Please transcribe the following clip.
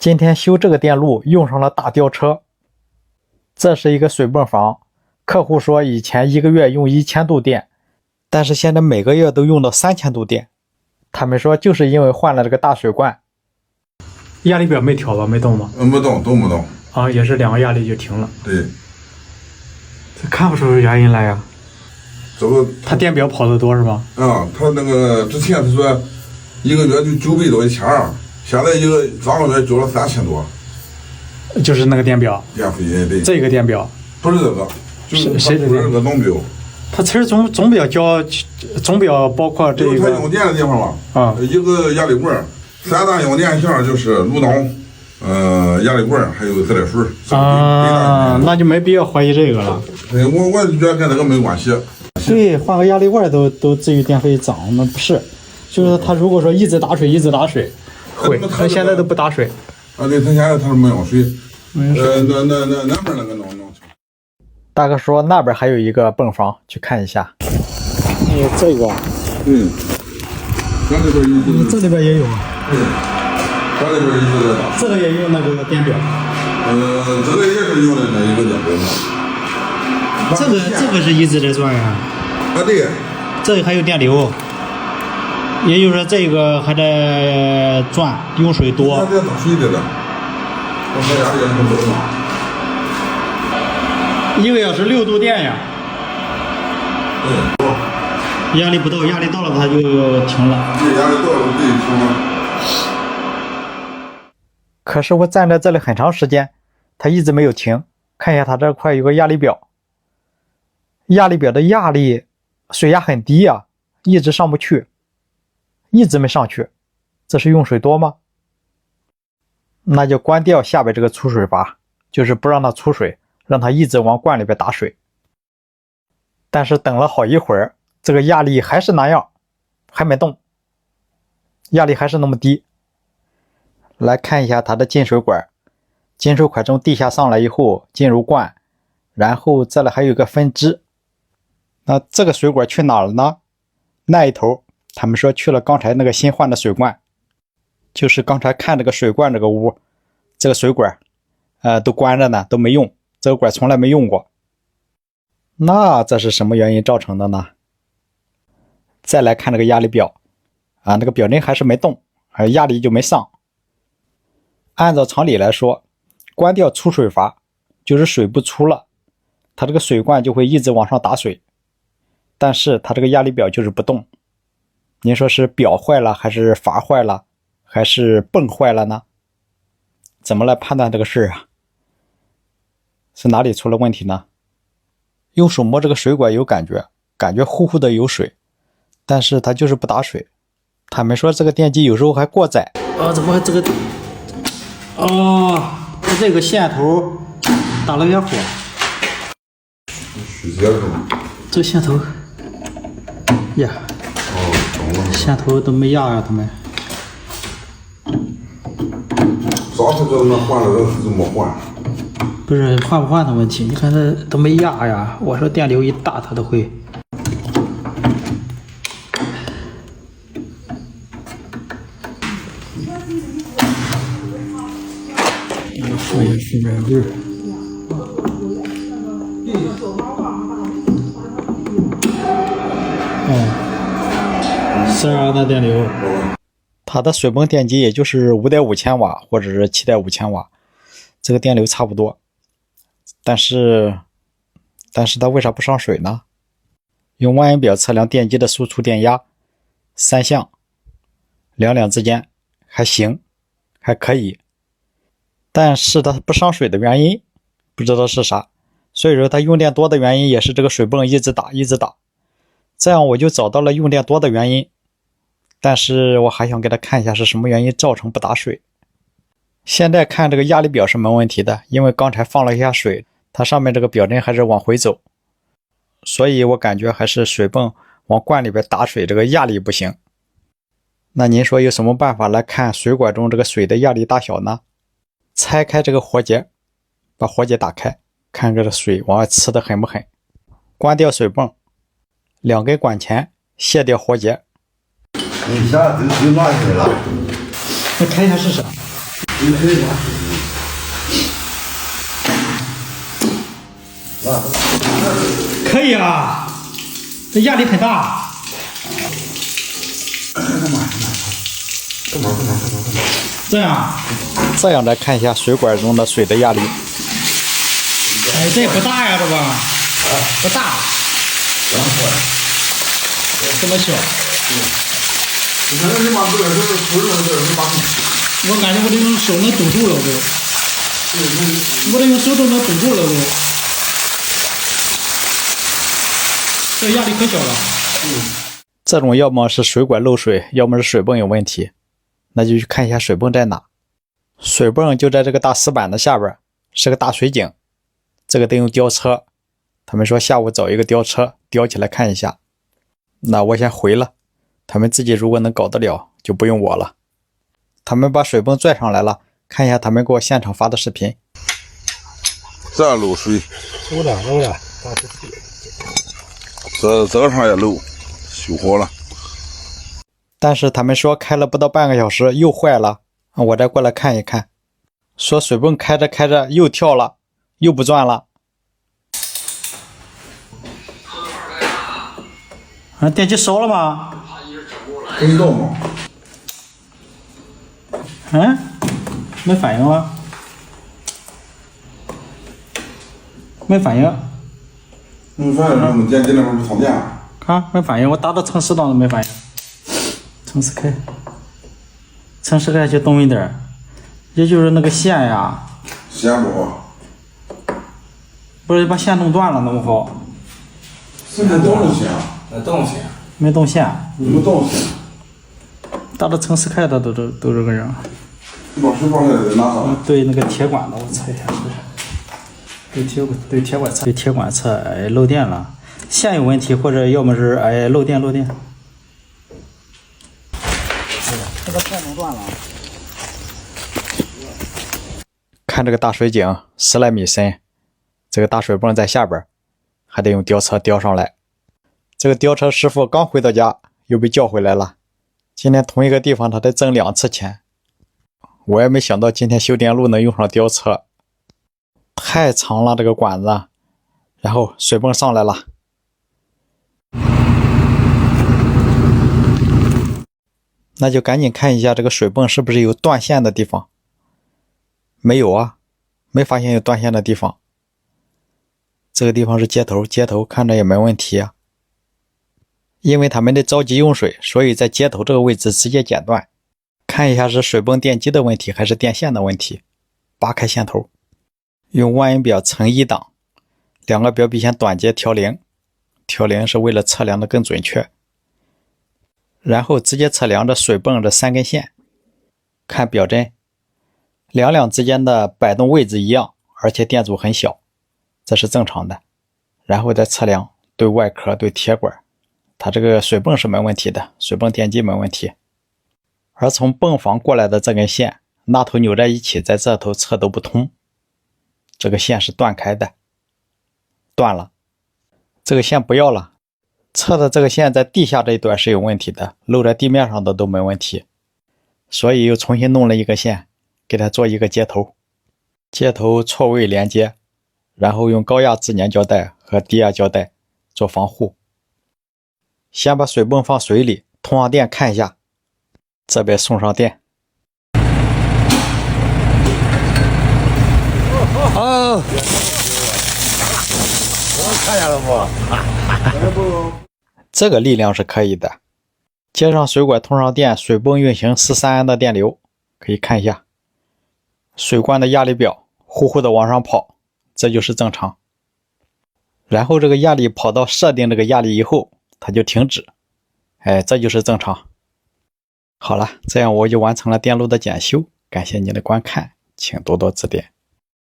今天修这个电路用上了大吊车。这是一个水泵房，客户说以前1个月用1000度电，但是现在每个月都用到3000度电。他们说就是因为换了这个大水罐。压力表没调吧？没动吧？没动，都没动。啊，也是2个压力就停了。对。这看不出原因来呀。这个他电表跑得多是吧？啊，他那个之前他说1个月就900到1200，现在上个月交了3000多。就是那个电表。电费对。这个电表。不是这个，就是谁的这个总表。他其实总表交总表包括这个。他用电的地方嘛。啊。一个压力罐，3大用电项就是路灯。压力罐还有自来水啊，那就没必要怀疑这个了。我觉得跟这个没关系。对，换个压力罐都至于电费涨，那不是，就是他如果说一直打水，会，他现在都不打水。啊，对，他现在他是没有水。那边那个弄。大哥说那边还有一个泵房，去看一下。这个。对。这里边也有啊。对。这里边一直在打。这个也用那个电表。这个也是用的那一个电表。这个是一直在转呀。啊，对。这个还有电流，也就是说这个还在转，用水多。它在打水的了。我们家也很多嘛。1个小时6度电呀。对。压力不到，压力到了它就停了。对，压力到了就停了。可是我站在这里很长时间，它一直没有停。看一下它这块有个压力表，压力表的压力水压很低啊，一直上不去，一直没上去。这是用水多吗？那就关掉下边这个出水阀，就是不让它出水，让它一直往罐里边打水。但是等了好一会儿，这个压力还是那样，还没动，压力还是那么低。来看一下它的进水管，进水管从地下上来以后进入罐，然后这里还有个分支。那这个水管去哪了呢？那一头他们说去了刚才那个新换的水罐，就是刚才看这个水罐这个屋，这个水管都关着呢，都没用，这个管从来没用过。那这是什么原因造成的呢？再来看这个压力表啊，那个表针还是没动，压力就没上。按照常理来说，关掉出水阀就是水不出了，它这个水罐就会一直往上打水，但是它这个压力表就是不动。您说是表坏了，还是阀坏了，还是泵坏了呢？怎么来判断这个事啊？是哪里出了问题呢？用手摸这个水管有感觉呼呼的有水，但是它就是不打水。他们说这个电机有时候还过载。怎么这个这个线头打了点火。虚接是吗？这线头呀，懂了。线头都没压呀，他们。早上就那换了，这就没换。不是换不换的问题，你看这都没压呀。我说电流一大，它都会。放一水软棍。12的电流。它的水泵电机也就是 5.5 千瓦或者是 7.5 千瓦，这个电流差不多。但是它为啥不上水呢？用万英表测量电机的输出电压，3项，两之间还行，还可以。但是它不上水的原因不知道是啥，所以说它用电多的原因也是这个水泵一直打。这样我就找到了用电多的原因，但是我还想给它看一下是什么原因造成不打水。现在看这个压力表是没问题的，因为刚才放了一下水，它上面这个表针还是往回走，所以我感觉还是水泵往罐里边打水这个压力不行。那您说有什么办法来看水管中这个水的压力大小呢？拆开这个活结，把活结打开，看这个水往外呲的狠不狠。关掉水泵，2根管钳卸掉活结。你现在就暖水了。那开一下试试。你可以吧？可以啊，这压力很大。这样来看一下水管中的水的压力。哎，这也不大呀，这吧？不大。这么小。你看你把这个就是出来的是把。我感觉我这用手能堵住了都。我这用手都能堵住了都。这压力可小了。这种要么是水管漏水，要么是水泵有问题，那就去看一下水泵在哪。水泵就在这个大石板的下边，是个大水井，这个得用吊车。他们说下午找一个吊车吊起来看一下。那我先回了，他们自己如果能搞得了，就不用我了。他们把水泵拽上来了，看一下他们给我现场发的视频。这漏水，漏了，这个上也漏，修好了。但是他们说开了不到半个小时又坏了，我再过来看一看。说水泵开着开着又跳了，又不转了。电机烧了吗？给你动吗？没反应了。没反应。没反应，电机那边不通电。看没反应，我打到城市档都没反应。城市开，城市开就动一点，也就是那个线呀。线不好。不是把线弄断了，弄不好。是没动线。没动线。没动线。打到城市开的都这个样。你把水放下来拿上。对那个铁管子，我测一下是。对铁管测，漏电了，线有问题，或者要么是漏电。这个线弄断了。看这个大水井10来米深，这个大水泵在下边，还得用吊车吊上来。这个吊车师傅刚回到家又被叫回来了。今天同一个地方他得挣2次钱，我也没想到今天修电路能用上吊车。太长了这个管子，然后水泵上来了。那就赶紧看一下这个水泵是不是有断线的地方。没有啊，没发现有断线的地方。这个地方是接头，接头看着也没问题啊。因为他们得着急用水，所以在接头这个位置直接剪断。看一下是水泵电机的问题还是电线的问题。拔开线头。用万音表乘1档，2个表皮线短节调零，调零是为了测量的更准确。然后直接测量着水泵这3根线，看表针，两之间的摆动位置一样，而且电阻很小，这是正常的。然后再测量对外壳对铁管，它这个水泵是没问题的，水泵电机没问题。而从泵房过来的这根线，那头扭在一起，在这头测都不通。这个线是断开的，断了，这个线不要了。测的这个线在地下这一段是有问题的，露在地面上的都没问题，所以又重新弄了一个线，给它做一个接头，接头错位连接，然后用高压自粘胶带和低压胶带做防护。先把水泵放水里，通上电看一下，这边送上电。我看见了不？这个力量是可以的。接上水管通上电，水泵运行13安的电流，可以看一下水罐的压力表呼呼的往上跑，这就是正常。然后这个压力跑到设定这个压力以后，它就停止，这就是正常。好了，这样我就完成了电路的检修，感谢您的观看，请多多指点。